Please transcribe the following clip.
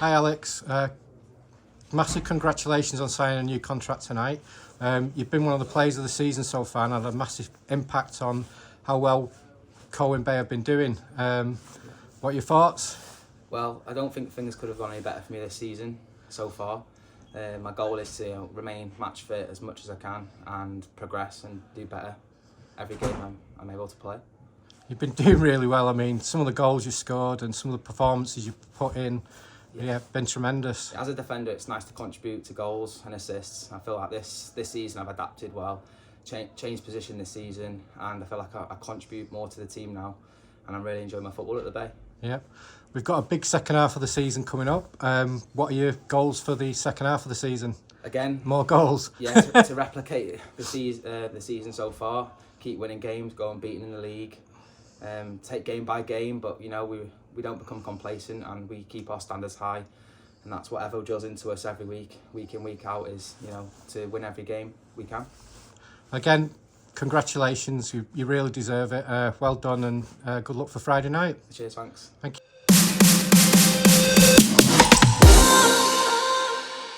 Hi Alex, massive congratulations on signing a new contract tonight. You've been one of the players of the season so far and had a massive impact on how well COLWYN Bay have been doing. What are your thoughts? Well, I don't think things could have gone any better for me this season so far. My goal is to remain match fit as much as I can and progress and do better every game I'm able to play. You've been doing really well. I mean, some of the goals you scored and some of the performances you put in, been tremendous. As a defender, it's nice to contribute to goals and assists. I feel like this season I've adapted well, changed position this season, and I feel like I contribute more to the team now, and I'm really enjoying my football at the Bay. Yeah, we've got a big second half of the season coming up. What are your goals for the second half of the season? Again, more goals. Yeah, to replicate the season so far, keep winning games, go unbeaten in the league. Take game by game, but you know we don't become complacent and we keep our standards high, and that's what Evo drills into us every week in, week out, is to win every game we can. Again, congratulations, you really deserve it. Well done, and good luck for Friday night. Cheers, thanks. Thank you.